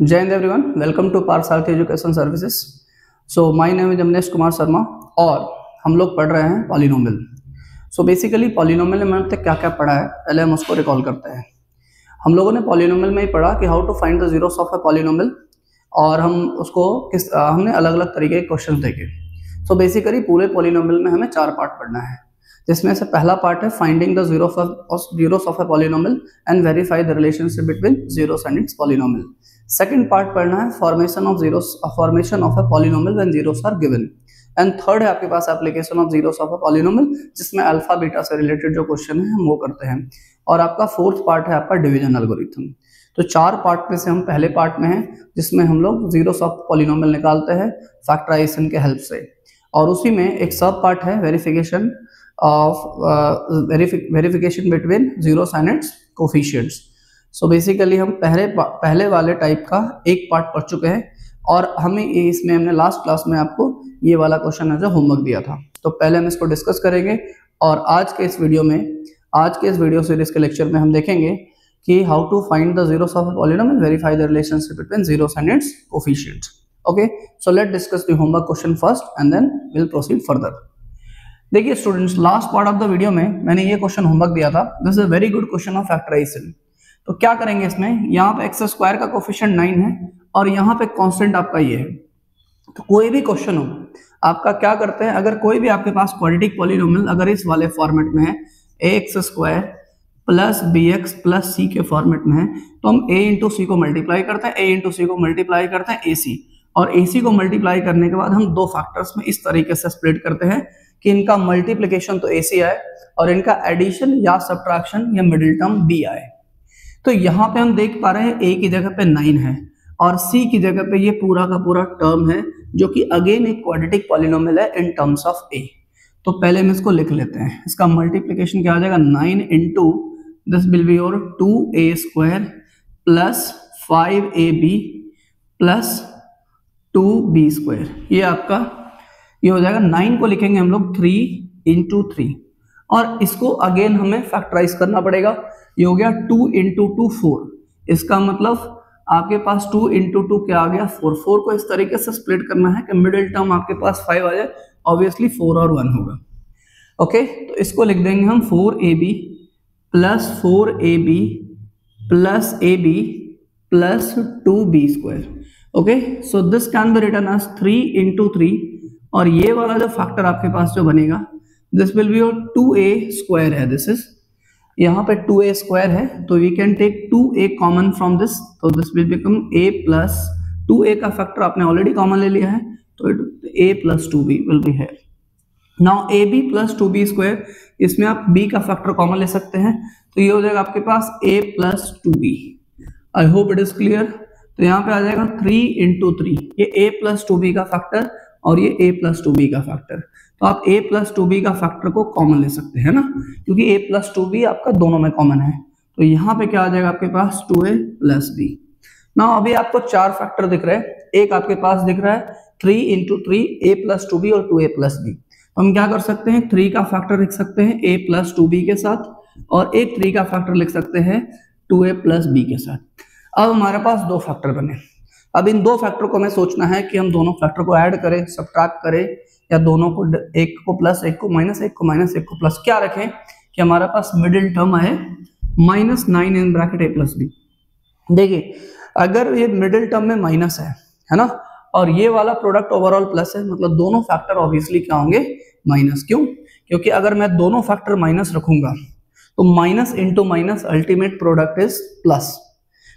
जय हिंद everyone, welcome to Parthasarathi education services. So my name is Amnesh Kumar Sharma और हम लोग पढ़ रहे हैं पॉलिनोमियल। सो बेसिकली पॉलिनोमियल में हमने क्या क्या पढ़ा है, पहले हम उसको रिकॉल करते हैं। हम लोगों ने पॉलिनोमियल में ही पढ़ा कि how to find the zeros of a polynomial, और हम उसको हमने अलग अलग तरीके के क्वेश्चन देखे। सो बेसिकली पूरे पॉलिनोमियल में हमें 4 पार्ट पढ़ना है, जिसमें से पहला पार्ट है finding the zeros of a polynomial and verify the relationship between zeros and its polynomial. Second part पढ़ना है formation of a polynomial when zeros are given. And third है आपके पास application of zeros of a polynomial, जिसमें alpha beta से related जो question है हम वो करते हैं। और आपका फोर्थ पार्ट है आपका डिवीजन एल्गोरिथम। तो 4 पार्ट में से हम पहले पार्ट में हैं, जिसमें हम लोग जीरोस ऑफ पॉलिनोमियल निकालते हैं फैक्टराइजेशन के हेल्प से। और उसी में एक सब पार्ट है verification between zeros and its coefficients. So basically हम पहले वाले टाइप का एक पार्ट पढ़ चुके हैं, और हमने लास्ट क्लास में आपको ये वाला क्वेश्चन है जो होमवर्क दिया था। तो पहले हम इसको डिस्कस करेंगे, और आज के इस वीडियो सीरीज के लेक्चर में हम देखेंगे कि how to find the zeros of a polynomial, verify the relationship between zeros and its coefficients. Okay, so let discuss the homework question first and then will proceed further. देखिए students, last part of the video में मैंने ये question homework दिया था। This is a very good question of factorisation. तो क्या करेंगे इसमें, यहाँ पे एक्स स्क्वायर का कोफिशिएंट 9 है और यहाँ पे कांस्टेंट आपका ये है। तो कोई भी क्वेश्चन हो आपका, क्या करते हैं, अगर कोई भी आपके पास क्वाड्रेटिक पॉलिनोमियल अगर इस वाले फॉर्मेट में है, ax square plus bx plus c के फॉर्मेट में है, तो हम a इंटू सी को मल्टीप्लाई करते हैं, a इंटू सी को मल्टीप्लाई करते हैं ac, और ac को मल्टीप्लाई करने के बाद हम 2 फैक्टर्स में इस तरीके से स्प्लिट करते हैं कि इनका मल्टीप्लिकेशन तो ac आए और इनका एडिशन या सब्ट्रैक्शन या मिडिल टर्म b आए। तो यहाँ पे हम देख पा रहे हैं a की जगह पे 9 है और c की जगह पे ये पूरा का पूरा टर्म है, जो कि अगेन एक क्वाड्रेटिक पॉलिनोमियल है इन टर्म्स ऑफ a। तो पहले हम इसको लिख लेते हैं। इसका मल्टीप्लिकेशन क्या आ जाएगा, 9 into this will be your 2a square plus 5ab plus 2b square. ये हो जाएगा 9 को लिखेंगे हम लोग 3 इंटू 3, और इसको अगेन हमें फैक्टराइज करना पड़ेगा। ये हो गया 2 इंटू 2 4। इसका मतलब आपके पास 2 इंटू 2 क्या आ गया, 4। 4 को इस तरीके से स्प्लिट करना है कि मिडिल टर्म आपके पास 5 आ जाए, ऑब्वियसली 4 और 1 होगा। ओके, तो इसको लिख देंगे हम 4ab plus 4ab plus ab plus 2b square. Okay, so this can be written as 3 into 3, और ये वाला जो फैक्टर आपके पास जो बनेगा, this will be your 2a square है। दिस इज यहाँ पे 2a स्क्वायर है, तो we can take 2a common from this, तो this will become a plus 2a का फैक्टर आपने ऑलरेडी कॉमन ले लिया है, तो a plus 2b will be here. Now ab plus 2b square, इसमें आप b का फैक्टर कॉमन ले सकते हैं, तो ये हो जाएगा आपके पास a plus 2b। I hope it is clear. तो यहाँ पे आ जाएगा 3 इंटू 3, ये a प्लस 2b का फैक्टर और ये a प्लस 2b का फैक्टर। तो आप a प्लस 2b का फैक्टर को कॉमन ले सकते हैं ना, क्योंकि a प्लस 2b आपका दोनों में कॉमन है। तो यहाँ पे क्या आ जाएगा आपके पास 2a प्लस b। ना अभी आपको 4 फैक्टर दिख रहे हैं, एक आपके पास दिख रहा है 3 इंटू 3 a प्लस 2b और 2a प्लस b। तो हम क्या कर सकते हैं, 3 का फैक्टर लिख सकते हैं a प्लस 2b के साथ, और एक 3 का फैक्टर लिख सकते हैं 2a प्लस b के साथ। अब हमारे पास 2 फैक्टर बने। अब इन 2 फैक्टर को हमें सोचना है कि हम दोनों फैक्टर को ऐड करें, सब्ट्रैक्ट करें, या दोनों को, एक को प्लस, एक को माइनस, एक को माइनस, एक को प्लस। क्या रखें कि हमारे पास मिडिल टर्म आए -9 in bracket a plus b। देखिए अगर ये मिडिल टर्म में माइनस है ना, और ये वाला प्रोडक्ट ओवरऑल प्लस है, मतलब दोनों फैक्टर ऑब्वियसली क्या होंगे, माइनस। क्यों? क्योंकि अगर मैं दोनों फैक्टर माइनस रखूंगा तो minus into minus ultimate product is plus.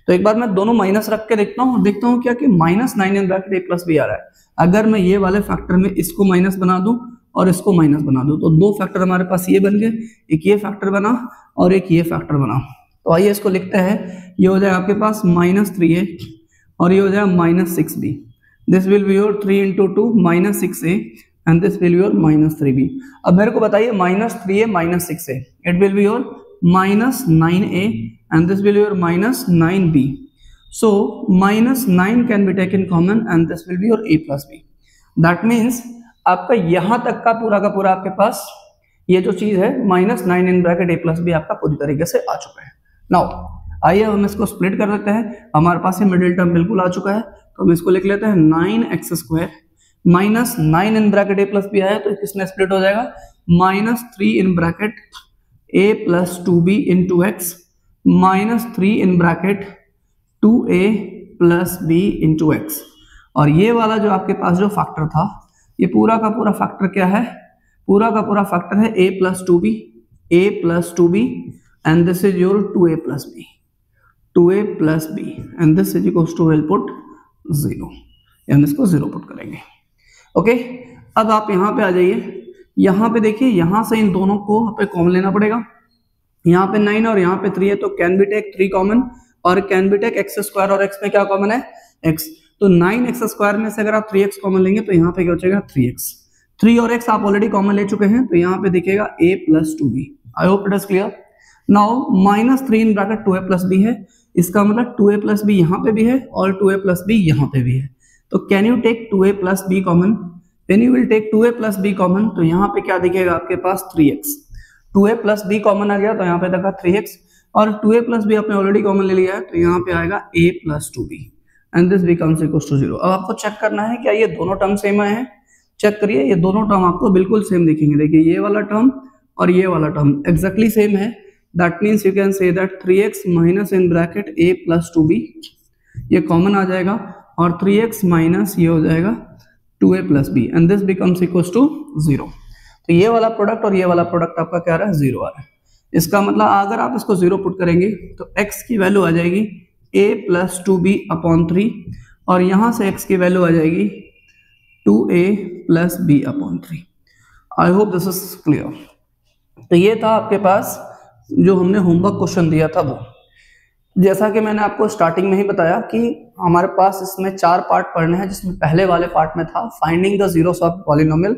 तो एक बार मैं दोनों माइनस रख के देखता हूँ क्या कि -9 in bracket a plus b आ रहा है। अगर मैं ये वाले फैक्टर में इसको माइनस बना दूं और इसको माइनस बना दूं, तो 2 फैक्टर हमारे पास ये बन गए, एक ये फैक्टर बना और एक ये फैक्टर बना। तो आइए इसको लिखते हैं। ये हो जाएगा आपके पास -3a और ये हो जाएगा -6b। This will be your 3 into 2 -6a and this will be your -3b। अब मेरे को बताइए -3a -6a, it will be your -9a and this will be your -9b. So -9 can be taken common and this will be your a plus b. That means आपका यहाँ तक का पूरा आपके पास ये जो चीज है -9 in bracket a plus b आपका पूरी तरीके से आ चुका है। नाउ आइए हम इसको स्प्लिट कर देते हैं। हमारे पास ये मिडिल टर्म बिल्कुल आ चुका है, तो हम इसको लिख लेते हैं 9x² minus 9 in bracket a plus b आया तो किसमें स्प्लिट हो जाएगा, minus 3 in bracket a plus 2b into x minus 3 in bracket 2a plus b into x. और ये वाला जो आपके पास जो फैक्टर था, ये पूरा का पूरा फैक्टर क्या है, पूरा का पूरा फैक्टर है a plus 2b and this is your 2a plus b and this is equals to we'll put 0, हम इसको 0 पुट करेंगे। ओके, अब आप यहाँ पे आ जाइए, यहाँ पे देखिए, यहाँ से इन दोनों को पे कॉमन लेना पड़ेगा। यहाँ पे 9 और यहाँ पे 3 है, तो कैन बी टेक 3 कॉमन और कैन बी टेक x² और x में क्या कॉमन है, x। तो 9x² में से अगर आप 3x कॉमन लेंगे तो यहाँ पे क्या हो जाएगा 3x। 3 और x आप ऑलरेडी कॉमन ले चुके हैं, तो यहाँ पे देखिएगा a plus 2b। I hope it is clear. Now minus 3 in bracket 2a plus b है, इसका मतलब 2a प्लस b यहाँ पे भी है और 2a प्लस b यहाँ पे भी है। तो can you take 2a plus b common, when you will take 2a plus b common तो यहाँ पे क्या दिखेगा आपके पास 3x। 2a plus b common आ गया तो यहाँ पे देखा 3x और 2a प्लस b आपने ऑलरेडी कॉमन ले लिया है, तो यहाँ पे आएगा a plus 2b and this becomes equals to 0। अब आपको चेक करना है क्या ये दोनों टर्म सेम आए हैं, चेक करिए, ये दोनों टर्म आपको बिल्कुल सेम दिखेंगे। देखिए ये वाला टर्म और ये वाला टर्म एग्जैक्टली सेम है, that means you can say that 3x minus in bracket a plus 2b ये कॉमन आ जाएगा और 3x माइनस ये हो जाएगा 2a plus b and this becomes equals to 0। तो ये वाला प्रोडक्ट और ये वाला प्रोडक्ट आपका क्या आ रहा है, 0 आ रहा है। इसका मतलब अगर आप इसको 0 पुट करेंगे तो x की वैल्यू आ जाएगी a प्लस 2b अपॉन 3 और यहाँ से x की वैल्यू आ जाएगी 2a plus b upon 3। I hope this is clear. तो ये था आपके पास जो हमने होमवर्क क्वेश्चन दिया था वो। जैसा कि मैंने आपको स्टार्टिंग में ही बताया कि हमारे पास इसमें 4 पार्ट पढ़ने हैं, जिसमें पहले वाले पार्ट में था finding the zeros of polynomial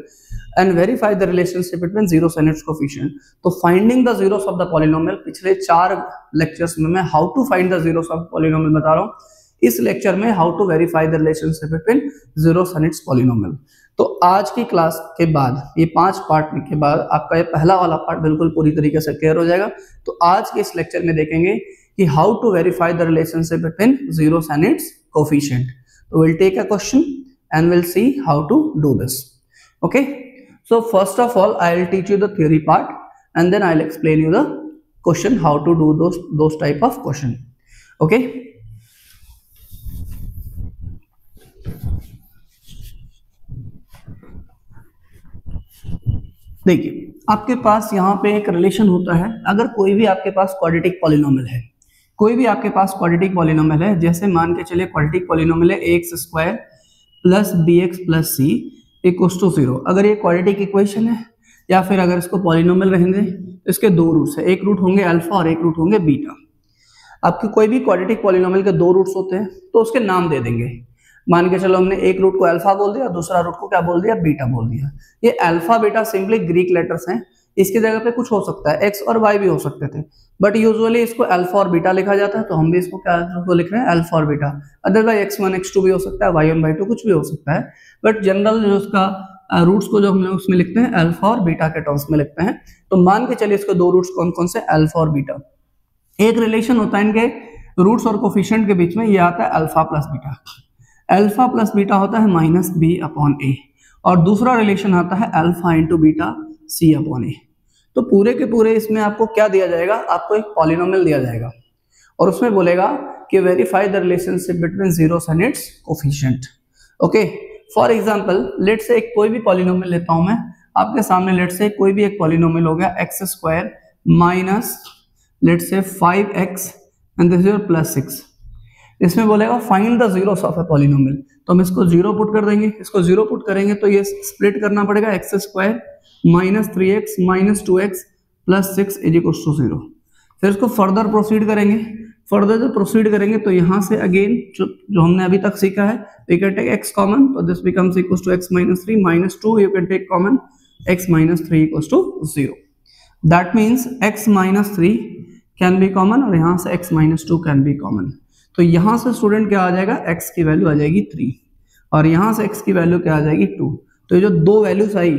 and verify the relationship between zeros and its coefficient. तो finding the zeros of the polynomial पिछले 4 लेक्चर्स में मैं how to find the zeros of polynomial बता रहा हूँ। इस लेक्चर में how to verify the relationship between zeros and its polynomial. तो आज की क्लास के बाद ये 5 पार्ट के बाद आपका ये पहला वाला पार्ट बिल्कुल पूरी तरीके से क्लियर हो जाएगा। तो आज के इस लेक्चर में देखेंगे कि how to verify the relationship between zeros and its coefficient. तो will take a question and will see how to do this. Okay, so first of all I will teach you the theory part and then I will explain you the question how to do those type of question. Okay, देखिए आपके पास यहाँ पे एक relation होता है। अगर कोई भी आपके पास क्वाड्रेटिक पॉलिनोमियल है, कोई भी आपके पास क्वाड्रेटिक पॉलिनोमियल है, जैसे मान के चलिए क्वाड्रेटिक पॉलिनोमियल है ax² plus bx plus c equals to 0। अगर ये क्वाड्रेटिक इक्वेशन है या फिर अगर इसको पॉलिनोमियल रहेंगे तो इसके 2 रूट्स है, एक रूट होंगे अल्फा और एक रूट होंगे बीटा। आपके कोई भी क्वाड्रेटिक पॉलिनोमियल के 2 रूट्स होते हैं तो उसके नाम दे देंगे। मान के चलो हमने एक रूट को अल्फा बोल दिया, दूसरा रूट को क्या बोल दिया, बीटा बोल दिया। ये alpha beta simply Greek letters हैं, इसकी जगह पे कुछ हो सकता है, एक्स और वाई भी हो सकते थे, बट यूजुअली इसको अल्फा और बीटा लिखा जाता है, तो हम भी इसको क्या लिख रहे हैं, अल्फा और बीटा। अदरवाइज x1 x2 भी हो सकता है, y1 y2 कुछ भी हो सकता है, बट जनरल जो उसका रूट्स को जो हम लोग उसमें लिखते हैं अल्फा और बीटा के टर्म्स में लिखते हैं। तो मान के चलिए इसके 2 रूट्स कौन कौन से, अल्फा और बीटा। एक रिलेशन होता है इनके रूट्स और कोफिशिएंट के बीच में, ये आता है alpha plus beta. Alpha plus beta होता है माइनस बी अपॉन ए, और दूसरा रिलेशन आता है alpha into beta C upon a. तो पूरे के पूरे इसमें आपको क्या दिया जाएगा, आपको एक पॉलिनोमियल दिया जाएगा और उसमें बोलेगा कि verify the relationship between zeros and its coefficient. Okay, for example let से एक कोई भी पॉलिनोमियल लेता हूं मैं आपके सामने। लेट से कोई भी एक पॉलिनोमियल हो गया x² माइनस लेट से 5x and this is your plus 6। इसमें बोलेगा find the zeros of a polynomial, तो हम इसको 0 पुट कर देंगे। इसको 0 पुट करेंगे तो ये स्प्लिट करना पड़ेगा, x² minus 3x minus 2x plus 6 is equal to 0। फिर इसको फर्दर प्रोसीड करेंगे। फर्दर जो प्रोसीड करेंगे तो यहाँ से अगेन जो हमने अभी तक सीखा है, we can take x common, तो this becomes equal to x minus 3 minus 2 you can take common, x minus 3 equal to 0। That means x minus 3 can be common और यहाँ से x minus 2 can be common. तो यहाँ से student क्या आ जाएगा, x की वैल्यू आ जाएगी 3 और यहाँ से x की वैल्यू क्या आ जाएगी 2। तो ये जो 2 वैल्यूज आई,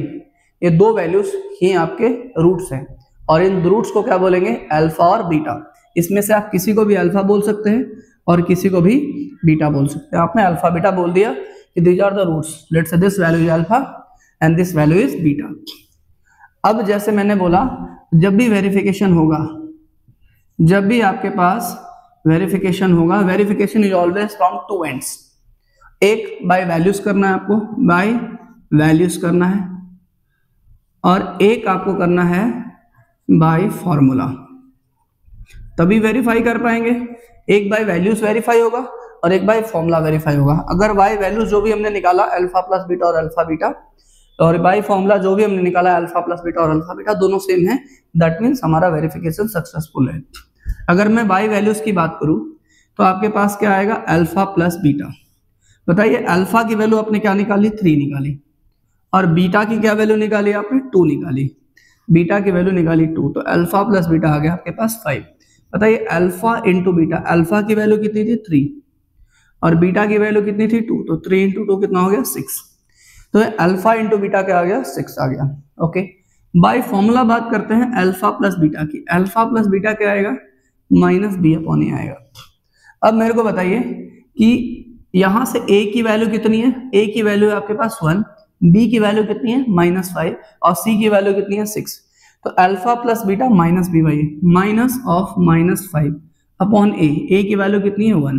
ये 2 वैल्यूज ही आपके रूट्स हैं और इन रूट्स को क्या बोलेंगे, अल्फा और बीटा। इसमें से आप किसी को भी अल्फा बोल सकते हैं और किसी को भी बीटा बोल सकते हैं। आपने अल्फा बीटा बोल दिया कि these are the roots, let's say this value is alpha and this value is beta. अब जैसे मैंने बोला, जब भी वेरिफिकेशन होगा, जब भी आपके पास वेरिफिकेशन होगा, verification is always from two ends. एक बाय वैल्यूज करना है आपको, बाय वैल्यूज करना है, और एक आपको करना है बाय फॉर्मूला, तभी वेरीफाई कर पाएंगे। एक बाय वैल्यूज वेरीफाई होगा और एक बाय फॉर्मूला वेरीफाई होगा। अगर बाय वैल्यूज जो भी हमने निकाला अल्फा प्लस बीटा और अल्फा बीटा, और बाय फॉर्मूला जो भी हमने निकाला अल्फा प्लस बीटा और अल्फा बीटा, दोनों सेम है, दैट मीन्स हमारा वेरिफिकेशन सक्सेसफुल है। अगर मैं बाय वैल्यूज की बात करूं तो आपके पास क्या आएगा, अल्फा प्लस बीटा। बताइए अल्फा की वैल्यू आपने क्या निकाली, 3 निकाली, और बीटा की क्या वैल्यू निकाली आपने, 2 निकाली। बीटा की वैल्यू निकाली 2, तो अल्फा प्लस बीटा आ गया आपके पास 5। बताइए अल्फा इंटू बीटा, अल्फा की वैल्यू कितनी थी 3 और बीटा की वैल्यू कितनी थी 2, तो 3 इंटू 2 कितना हो गया 6। तो अल्फा इंटू बीटा क्या आ गया, 6 आ गया। ओके, बाय फॉर्मूला बात करते हैं अल्फा प्लस बीटा की। अल्फा प्लस बीटा क्या आएगा, माइनस बी अपॉन ए आएगा। अब मेरे को बताइए कि यहां से a की वैल्यू कितनी है, a की वैल्यू है आपके पास 1, b की वैल्यू कितनी है -5 और c की वैल्यू कितनी है 6। तो alpha plus beta minus b by minus of -5 upon a की वैल्यू कितनी है 1,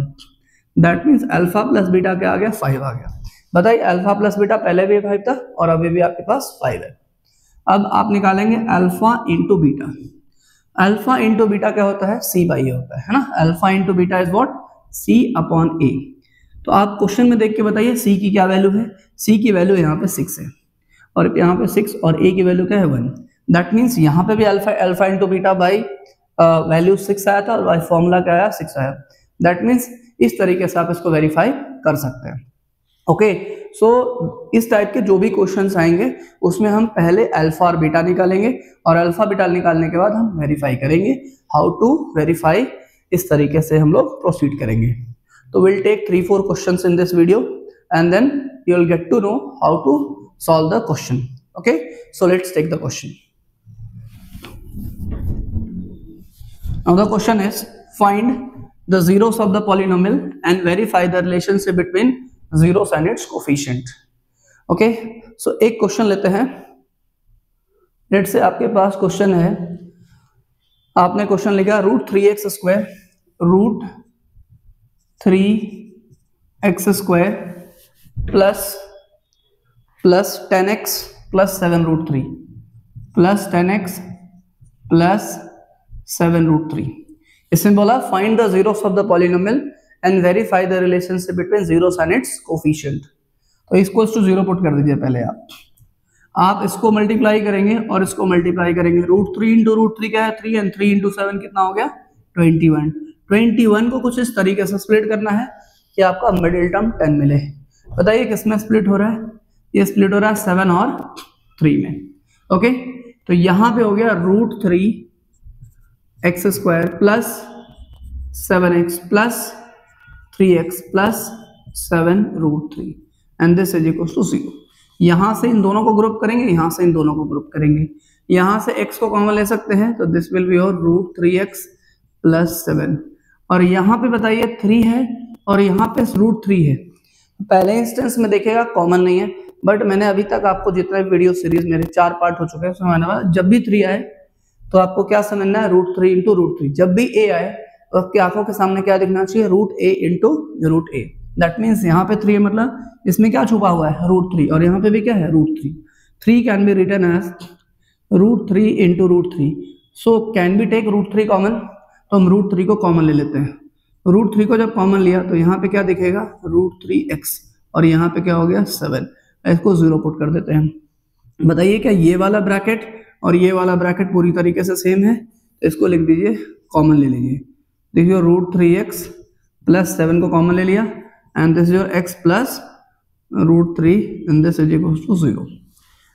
that means alpha plus beta क्या आ गया, 5 आ गया। बताइए अल्फा प्लस बीटा पहले भी 5 था और अभी भी आपके पास 5 है। अब आप निकालेंगे alpha into beta. Alpha into beta क्या होता है, c बाई ए होता है ना। Alpha into beta is what, c upon a. तो आप क्वेश्चन में देख के बताइए c की क्या वैल्यू है। c की वैल्यू यहाँ पे 6 है और यहाँ पे 6 और a की वैल्यू क्या है 1। दैट मीन्स यहाँ पे भी alpha into beta by value 6 आया था और बाई फॉर्मूला क्या आया 6 आया। दैट मीन्स इस तरीके से आप इसको वेरीफाई कर सकते हैं। ओके, सो इस टाइप के जो भी क्वेश्चंस आएंगे उसमें हम पहले अल्फा और बीटा निकालेंगे और अल्फा बीटा निकालने के बाद हम वेरीफाई करेंगे हाउ टू वेरीफाई। इस तरीके से हम लोग प्रोसीड करेंगे। So we'll take 3-4 questions in this video and then you'll get to know how to solve the question. Okay, so let's take the question. Now the question is, find the zeros of the polynomial and verify the relationship between zeros and its coefficient. Okay, so एक question लेते हैं। Late से आपके पास question है, आपने question लिखा √3x² √3x² plus 10x plus 7√3 plus 10x plus 7√3। इसमें बोला find the zeros of the polynomial and verify the relationship between zeros and its coefficient. तो इक्वल्स टू 0 पुट कर दीजिए पहले आप इसको मल्टीप्लाई करेंगे और इसको मल्टीप्लाई करेंगे। √3 इंटू √3 क्या है 3 एंड 3 इंटू 7 कितना हो गया 21। 21 को कुछ इस तरीके से स्प्लिट करना है कि आपका मिडिल टर्म 10 मिले। बताइए किसमें स्प्लिट हो रहा है, ये स्प्लिट हो रहा है 7 और 3 में। ओके, तो यहां पे हो गया √3x² plus 7x plus 3x plus 7√3 and this is equal to 0। यहां से इन दोनों को ग्रुप करेंगे, यहां से इन दोनों को ग्रुप करेंगे, यहां से x को कॉमन ले सकते हैं तो this will be your √3x plus 7 और यहाँ पे बताइए 3 है और यहाँ पे √3 है। पहले इंस्टेंस में देखिएगा कॉमन नहीं है, बट मैंने अभी तक आपको जितने वीडियो सीरीज मेरे 4 पार्ट हो चुके हैं उसमें मैंने बोला जब भी 3 आए तो आपको क्या समझना है √3 इंटू √3। जब भी a आए तो आपकी आंखों के सामने क्या दिखना चाहिए √a into √a। That means यहाँ पे 3 है मतलब इसमें क्या छुपा हुआ है √3 और यहाँ पे भी क्या है √3। 3 can be written as √3 into √3। So can be take √3 common, तो हम √3 को कॉमन ले लेते हैं। √3 को जब कॉमन लिया तो यहाँ पे क्या दिखेगा √3x और यहाँ पे क्या हो गया 7। इसको 0 पुट कर देते हैं। बताइए क्या ये वाला ब्रैकेट और ये वाला ब्रैकेट पूरी तरीके से सेम है, तो इसको लिख दीजिए कॉमन ले लीजिए। देखिए √3x प्लस 7 को कॉमन ले लिया and this is your x plus √3 and this is equal to 0।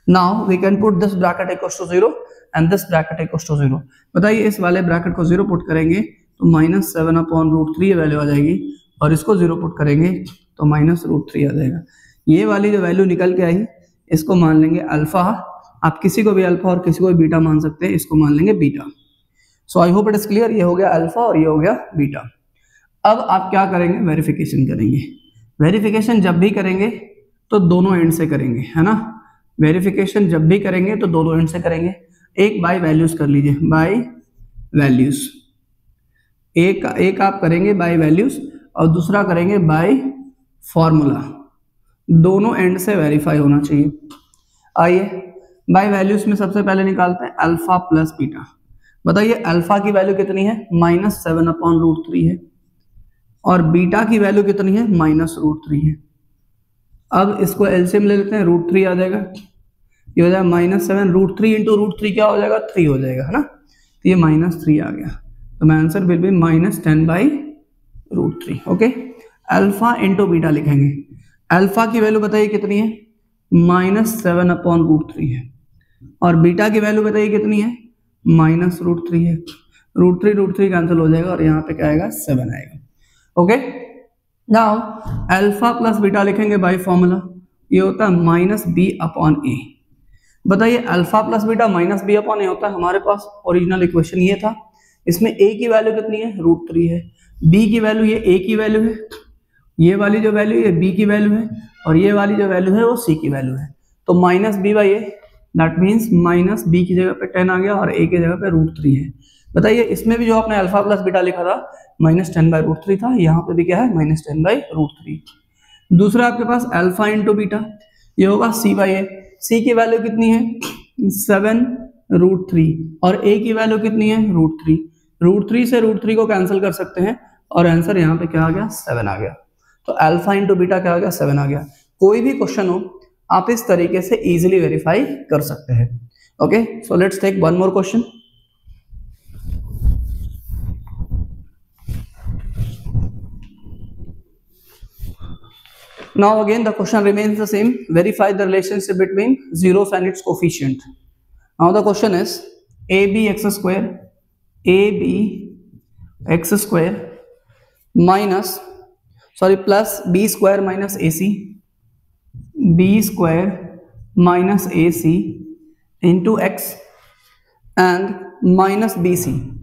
Now we can put this bracket equal to 0 and this bracket equal to 0। बताइए इस वाले ब्रैकेट को 0 पुट करेंगे तो -7 अपॉन √3 वैल्यू आ जाएगी और इसको 0 पुट करेंगे तो -√3 आ जाएगा। ये वाली जो वैल्यू निकल के आई इसको मान लेंगे अल्फा। आप किसी को भी अल्फा और किसी को भी बीटा मान सकते हैं, इसको मान लेंगे beta. So I hope it is clear. ये हो गया अल्फा और ये हो गया बीटा। अब आप क्या करेंगे, वेरिफिकेशन करेंगे। वेरिफिकेशन जब भी करेंगे तो दोनों एंड से करेंगे, है ना। वेरिफिकेशन जब भी करेंगे तो दोनों एंड से करेंगे। एक बाय वैल्यूज कर लीजिए, बाय वैल्यूज। एक आप करेंगे बाय वैल्यूज और दूसरा करेंगे बाय फॉर्मूला। दोनों एंड से वेरीफाई होना चाहिए। आइए बाय वैल्यूज में सबसे पहले निकालते हैं अल्फा प्लस बीटा। बताइए अल्फा की वैल्यू कितनी है, -7/√3 है, और बीटा की वैल्यू कितनी है, -√3 है। अब इसको एलसीएम ले लेते हैं, √3 आ जाएगा, ये हो जाएगा -7√3 इंटू √3 क्या हो जाएगा, 3 हो जाएगा, है ना। तो ये -3 आ गया, तो मैं answer will be -10/√3। Okay, alpha into beta लिखेंगे। अल्फा की वैल्यू बताइए कितनी है, -7/√3 है, और बीटा की वैल्यू बताइए कितनी है, -√3 है। √3 कैंसिल हो जाएगा और यहाँ पे क्या आएगा, 7 आएगा। Okay, now alpha plus beta लिखेंगे बाय फॉर्मूला, ये होता है -b/a। बताइए अल्फा प्लस बीटा -b/a होता है, हमारे पास ओरिजिनल इक्वेशन ये था। इसमें a की वैल्यू कितनी है, √3 है, b की वैल्यू ये a की वैल्यू है, ये वाली जो वैल्यू ये b की वैल्यू है, और ये वाली जो वैल्यू है वो c की वैल्यू है। तो -b/a दैट मीन्स -b की जगह पे 10 आ गया और a की जगह पे √3 है। बताइए इसमें भी जो आपने अल्फा प्लस बीटा लिखा था -10/√3 था, यहाँ पे भी क्या है, -10/√3। दूसरा आपके पास अल्फा इंटू बीटा, ये होगा c/a। c की वैल्यू कितनी है, 7√3, और a की वैल्यू कितनी है, √3। √3 से √3 को कैंसिल कर सकते हैं और आंसर यहाँ पे क्या आ गया, 7 आ गया। तो अल्फा इंटू बीटा क्या आ गया, 7 आ गया। कोई भी क्वेश्चन हो आप इस तरीके से इजीली वेरीफाई कर सकते हैं। Okay, so let's take one more question. Now again the question remains the same. Verify the relationship between zeros and its coefficient. Now the question is abx square plus b square minus ac into x and minus bc.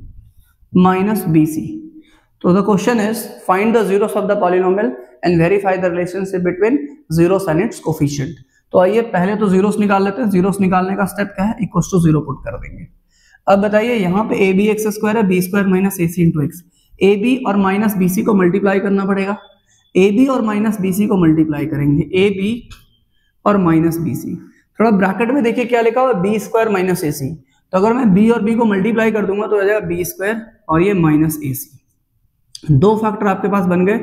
So the question is find the zeros of the polynomial and verify the relationship between zeros and its coefficient. तो आइए पहले तो zeros निकाल लेते हैं। Zeros निकालने का step क्या है, इक्वल्स टू 0 पुट कर देंगे। अब बताइए यहाँ पे ए बी एक्स स्क्वायर है, b square minus a c into x. A b और माइनस बी सी को मल्टीप्लाई करना पड़ेगा। ए बी और माइनस बी सी को मल्टीप्लाई करेंगे, ए बी और माइनस बी सी। थोड़ा ब्रैकेट में देखिए क्या लिखा हुआ है, b square minus a c. तो अगर मैं बी और बी को मल्टीप्लाई कर दूंगा तो आ जाएगा बी स्क्वायर और ये माइनस ए सी। दो फैक्टर आपके पास बन गए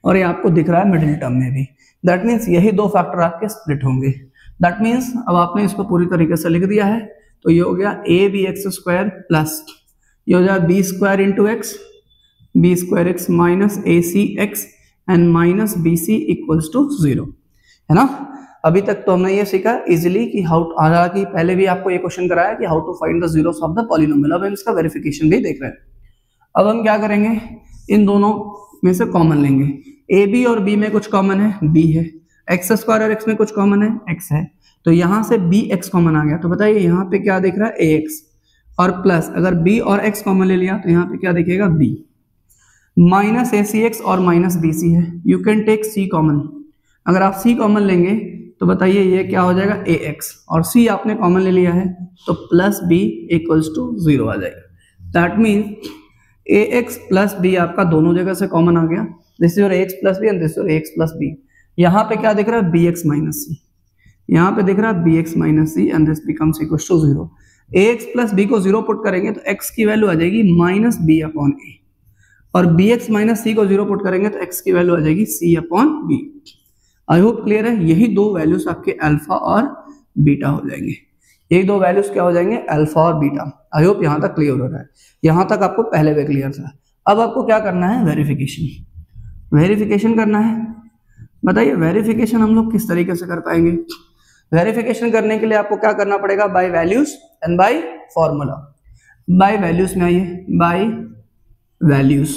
और ये आपको दिख रहा है मिडिल टर्म में भी। दैट मीन्स यही दो फैक्टर आपके स्प्लिट होंगे। दैट मीन्स अब आपने इसको पूरी तरीके से लिख दिया है। तो ये हो गया a b x square plus ये हो जाएगा b square into x, b square x minus a c x and minus b c equals to 0, है ना। अभी तक तो हमने ये सीखा इजिली कि हालांकि पहले भी आपको ये क्वेश्चन कराया कि how to find the zeros of the polynomial. अब हम इसका वेरिफिकेशन भी देख रहे हैं। अब हम क्या करेंगे, इन दोनों में से कॉमन लेंगे। ए बी और बी में कुछ कॉमन है, बी है। एक्स स्क्वायर और एक्स में कुछ कॉमन है, एक्स है। तो यहाँ से बी एक्स कॉमन आ गया। तो बताइए यहाँ पे क्या दिख रहा है, ए एक्स, और प्लस अगर बी और एक्स कॉमन ले लिया तो यहाँ पे क्या दिखेगा, b. Minus a c x और माइनस बी सी है, you can take c common. अगर आप सी कॉमन लेंगे तो बताइए ये क्या हो जाएगा, ए एक्स, और सी आपने कॉमन ले लिया है तो प्लस बी इक्वल्स टू 0 आ जाएगा। That means a x plus b आपका दोनों जगह से कॉमन आ गया। This is your a x plus b and this your a x plus b. यहाँ पे क्या दिख रहा है, बी एक्स माइनस सी, यहाँ पे दिख रहा है b x minus c and this becomes equals to 0। A x plus b को 0 पुट करेंगे तो एक्स की वैल्यू आ जाएगी माइनस बी अपॉन ए, और बी एक्स माइनस सी को 0 पुट करेंगे तो एक्स की वैल्यू आ जाएगी सी अपॉन बी। आई होप क्लियर है। यही दो वैल्यूज आपके अल्फा और बीटा हो जाएंगे। यही दो वैल्यूज क्या हो जाएंगे, अल्फा और बीटा। आई होप यहाँ तक क्लियर हो रहा है। यहाँ तक आपको पहले भी क्लियर था। अब आपको क्या करना है, वेरिफिकेशन। वेरिफिकेशन करना है। बताइए वेरिफिकेशन हम लोग किस तरीके से कर पाएंगे। वेरिफिकेशन करने के लिए आपको क्या करना पड़ेगा, by values and by formula. Bye values में आइए, बाय वैल्यूज।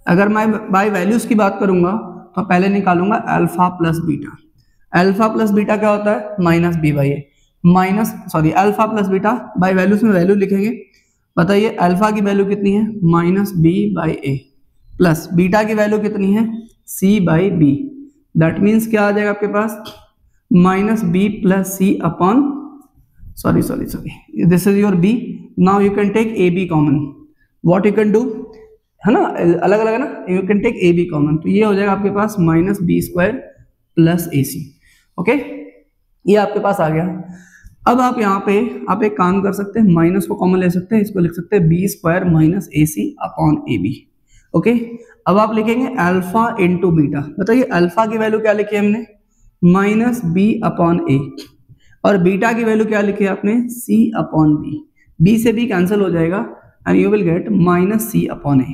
अगर मैं बाय वैल्यूज की बात करूंगा तो पहले निकालूंगा alpha plus beta. Alpha plus beta क्या होता है, minus b by a, alpha plus beta. By values में वैल्यू लिखेंगे, बताइए अल्फा की वैल्यू कितनी है, -b/a, प्लस बीटा की वैल्यू कितनी है, c/b। दैट मीन्स क्या आ जाएगा आपके पास, -b + c upon, sorry this is your b। Now you can take ab common, what you can do, है ना, अलग अलग है ना, you can take ab common, तो ये हो जाएगा आपके पास -b² + ac। ओके, ये आपके पास आ गया। अब आप यहाँ पे आप एक काम कर सकते हैं, माइनस को कॉमन ले सकते हैं, इसको लिख सकते हैं b² - ac upon ab। Okay, अब आप लिखेंगे अल्फा इंटू बीटा। बताइए अल्फा की वैल्यू क्या लिखी है हमने, -b/a, और बीटा की वैल्यू क्या लिखी है आपने, c/b। b से b कैंसिल हो जाएगा and you will get -c/a।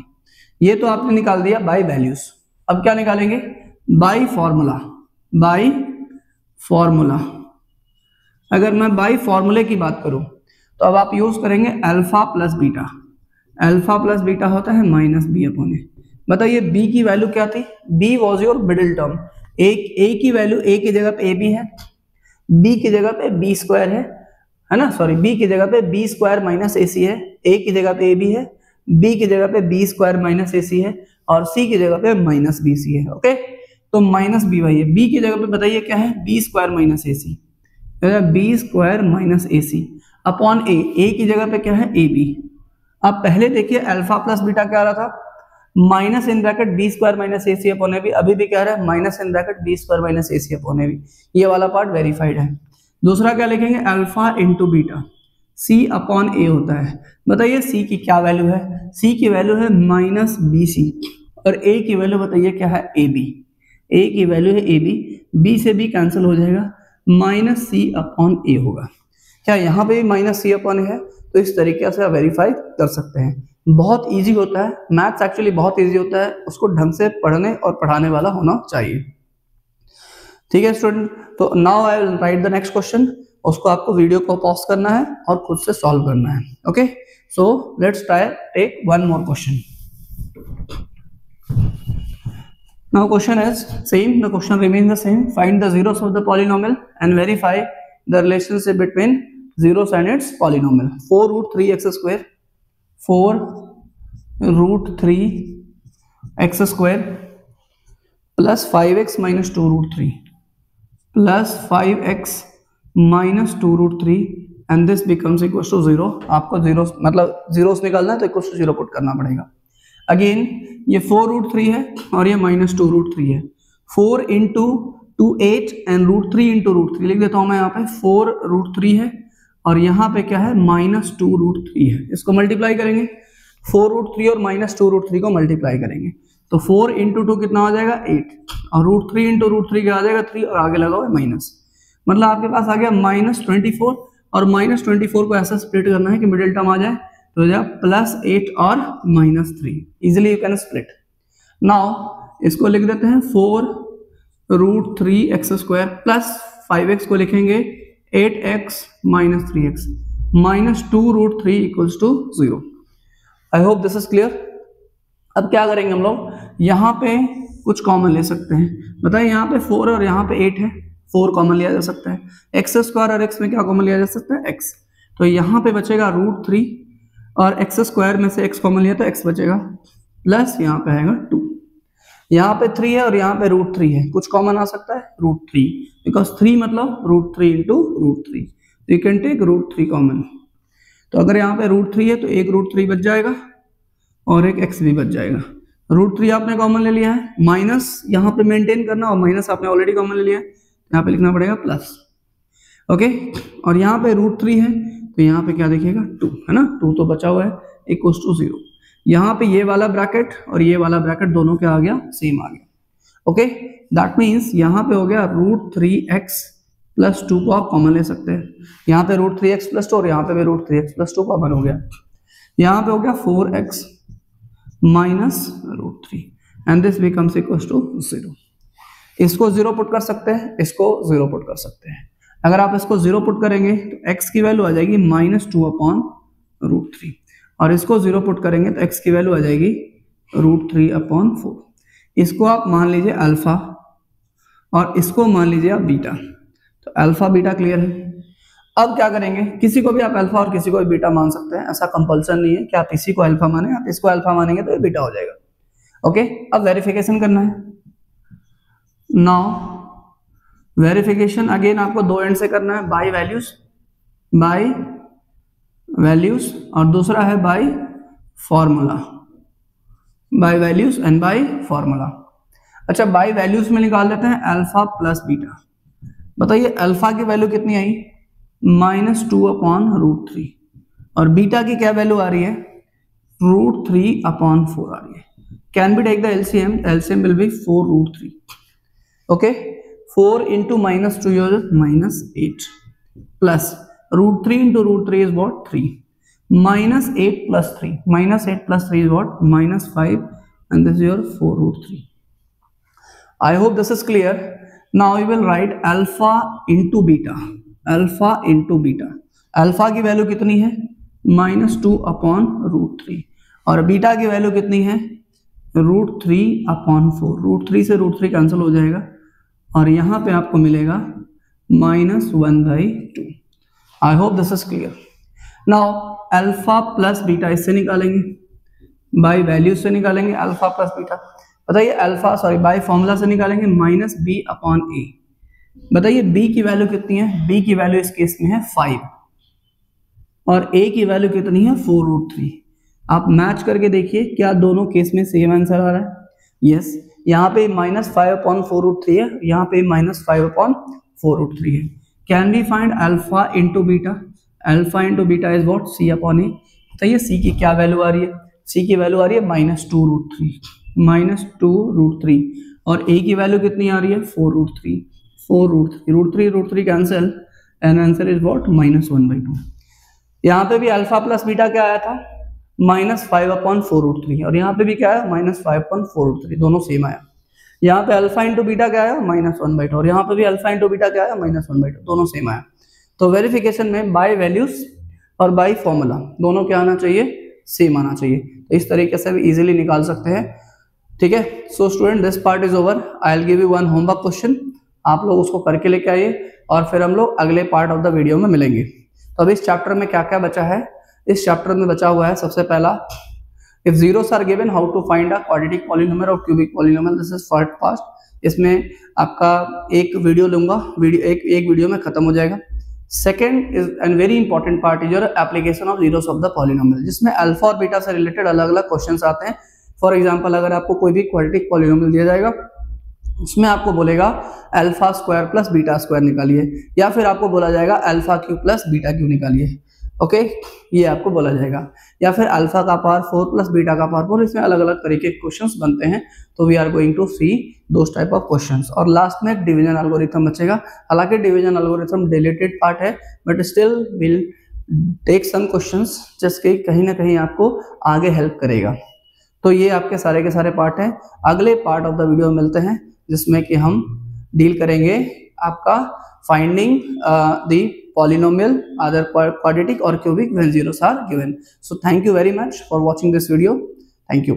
ये तो आपने निकाल दिया बाय वैल्यूज। अब क्या निकालेंगे, बाय फॉर्मूला। अगर मैं बाय फॉर्मूले की बात करूं तो अब आप यूज करेंगे alpha plus beta. Alpha plus beta होता है -b/a। बताइए b की वैल्यू क्या थी, b was your middle term. a की वैल्यू, a की जगह पे ab है, b की जगह पे b² है ना, सॉरी b की जगह पे b² - ac है, a की जगह पे ab है, b की जगह पे b² - ac है, और c की जगह पे -bc है। ओके, तो -b भाई, b की जगह पे बताइए क्या है, b² - ac, b² - ac upon a की जगह पे क्या है, ab। अब पहले देखिए अल्फा प्लस बीटा क्या आ रहा था, -b² - ac अपॉन ab, अभी भी क्या रहा है, -b² - ac अपॉन ab। ये वाला पार्ट वेरीफाइड है। दूसरा क्या लिखेंगे, अल्फा इंटू बीटा, c/a होता है। बताइए c की क्या वैल्यू है, c की वैल्यू है -bc, और a की वैल्यू बताइए क्या है, ab। a की वैल्यू है ab, b से b कैंसिल हो जाएगा, -c/a होगा। क्या यहाँ पे भी -c/a है, तो इस तरीके से आप वेरीफाई कर सकते हैं। बहुत इजी होता है, मैथ्स एक्चुअली बहुत इजी होता है, उसको ढंग से पढ़ने और पढ़ाने वाला होना चाहिए। ठीक है स्टूडेंट, तो now I will write the next question. उसको आपको वीडियो को पॉज करना है और खुद से सॉल्व करना है। Okay, so let's try take one more question. Now question is same, the question remains the same. Find the zeros of the polynomial and verify the relationship between zeros and its polynomial. 4√3x² 4√3x² plus 5x minus 2√3 plus 5x minus 2√3 and this becomes equals to 0। आपको zero मतलब zeros निकालना है तो equal to 0 put करना पड़ेगा। Again ये 4√3 है और ये -2√3 है। 4 इंटू 2 8 एंड √3 इंटू √3 लिख देता हूं मैं यहाँ पे। 4√3 है और यहाँ पे क्या है, -2√3 है। इसको मल्टीप्लाई करेंगे, 4√3 और -2√3 को मल्टीप्लाई करेंगे तो 4 इंटू 2 कितना हो जाएगा, 8, और √3 इंटू √3 क्या आ जाएगा, 3, और आगे लगा हुआ माइनस, मतलब आपके पास आ गया -24। और -24 को ऐसा स्प्लिट करना है कि मिडिल टर्म आ जाए, तो +8 और -3, easily you can split. Now इसको लिख देते हैं 4√3x² प्लस 5x को लिखेंगे 8x - 3x -2√3 equals to 0। I hope this is clear. अब क्या करेंगे हम लोग, यहाँ पे कुछ कॉमन ले सकते हैं। बताइए यहाँ पे 4 और यहाँ पे 8 है, 4 कॉमन लिया जा सकता है। x² और x में क्या कॉमन लिया जा सकता है, x, तो यहाँ पे बचेगा √3 और x² में से x कॉमन लिया तो x बचेगा, प्लस यहाँ पे आएगा 2। यहाँ पे 3 है और यहाँ पे √3 है, कुछ कॉमन आ सकता है √3, बिकॉज 3 मतलब √3 into √3, you can take √3 common. तो अगर यहाँ पे √3 है तो एक √3 बच जाएगा और एक x भी बच जाएगा। √3 आपने कॉमन ले लिया है, माइनस यहाँ पे मेंटेन करना, और माइनस आपने ऑलरेडी कॉमन ले लिया है, यहाँ पे लिखना पड़ेगा प्लस। ओके, और यहाँ पे √3 है तो यहाँ पे क्या देखिएगा, 2 है ना, 2 तो बचा हुआ है, इक्वल्स टू 0। यहाँ पे ये वाला ब्रैकेट और ये वाला ब्रैकेट दोनों क्या आ गया, सेम आ गया। ओके, दैट मीन्स यहाँ पे हो गया √3x + 2 को आप कॉमन ले सकते हैं। यहाँ पे √3x + 2 और यहाँ पे भी √3x + 2 कॉमन हो गया। यहाँ पे हो गया 4x - √3 and this becomes equals to 0। इसको 0 पुट कर सकते हैं, इसको 0 पुट कर सकते हैं। अगर आप इसको 0 पुट करेंगे तो x की वैल्यू आ जाएगी -2/√3, और इसको 0 पुट करेंगे तो x की वैल्यू आ जाएगी √3/4। इसको आप मान लीजिए अल्फा और इसको मान लीजिए आप बीटा, तो अल्फा बीटा क्लियर है। अब क्या करेंगे, किसी को भी आप अल्फा और किसी को भी बीटा मान सकते हैं, ऐसा कंपल्सन नहीं है कि आप इसी को अल्फा माने, आप इसको अल्फा मानेंगे तो ये बीटा हो जाएगा। ओके, अब वेरिफिकेशन करना है। नाउ वेरिफिकेशन अगेन आपको दो एंड से करना है, बाय वैल्यूज और दूसरा है by formula, by values and by formula. अच्छा, बाय वैल्यूज में निकाल लेते हैं अल्फा प्लस बीटा। बताइए अल्फा की वैल्यू कितनी आई, -2/√3 और बीटा की क्या वैल्यू आ रही है, √3/4 आ रही है। Can be take the LCM, LCM will be 4√3। ओके, 4 into -2 is -8 plus √3 into √3 is what, 3 -8 plus 3, -8 plus 3 is what, -5 and this is your 4√3. I hope this is clear. Now you will write alpha into beta, alpha into beta. Alpha की value कितनी है, -2/√3 और beta की value कितनी है, √3/4। √3 से √3 cancel हो जाएगा और यहाँ पे आपको मिलेगा -1/2। आई hope this is clear. Now alpha plus beta इससे निकालेंगे, बाय वैल्यू से निकालेंगे अल्फा प्लस बीटा। बताइए बाय फॉर्मूला से निकालेंगे -b/a। बताइए b की वैल्यू कितनी है, b की वैल्यू इस केस में है 5 और a की वैल्यू कितनी है 4√3। आप मैच करके देखिए क्या दोनों केस में सेम आंसर आ रहा है। यस, यहाँ पे -5/4√3 है, यहाँ पे -5/4√3 है। Can we find alpha into beta, alpha into beta is what, c/a। बताइए c की क्या वैल्यू आ रही है, c की वैल्यू आ रही है -2√3 और a की वैल्यू कितनी आ रही है 4√3। √3 cancel and answer is what, -1/2। यहाँ पे भी अल्फा प्लस बीटा क्या आया था, -5/4√3 और यहाँ पे भी क्या आया, -5/4√3, दोनों सेम आया। यहाँ पे अल्फा इंटू बीटा क्या आया, -1/2 और यहाँ पे भी अल्फा इंटू बीटा क्या आया, -1/2, दोनों सेम आया। तो वेरिफिकेशन में बाय वैल्यूज और बाय फॉर्मूला दोनों क्या आना चाहिए, सेम आना चाहिए। तो इस तरीके से भी इजीली निकाल सकते हैं। ठीक है, so student this part is over. I will give you one homework question, आप लोग उसको करके लेके आइए और फिर हम लोग अगले पार्ट ऑफ द वीडियो में मिलेंगे। तो अब इस चैप्टर में क्या क्या बचा है, इस चैप्टर में बचा हुआ है सबसे पहला, if zeros are given how to find a quadratic polynomial और cubic polynomial. This is first part. इसमें आपका एक वीडियो लूंगा, एक वीडियो में खत्म हो जाएगा। Second is and very important part is your application of zeros of the polynomial, जिसमें अल्फा और बीटा से रिलेटेड अलग अलग क्वेश्चंस आते हैं। फॉर एग्जांपल अगर आपको कोई भी क्वाड्रेटिक पॉलिनोमियल दिया जाएगा उसमें आपको बोलेगा alpha square plus beta square निकालिए, या फिर आपको बोला जाएगा alpha Q plus beta Q निकालिए। ओके, ये आपको बोला जाएगा, या फिर अल्फा का पावर 4 प्लस बीटा का पावर 4। इसमें अलग अलग तरीके के क्वेश्चंस बनते हैं, तो we are going to see those type of questions. और लास्ट में डिवीजन एल्गोरिथम बचेगा। हालांकि डिवीजन एल्गोरिथम डिलीटेड पार्ट है, but still will take some questions जिसके कहीं ना कहीं आपको आगे हेल्प करेगा। तो ये आपके सारे के सारे पार्ट हैं। अगले पार्ट ऑफ द वीडियो में मिलते हैं, जिसमें कि हम डील करेंगे आपका finding the polynomial either quadratic or cubic when zeros are given. So thank you very much for watching this video. Thank you.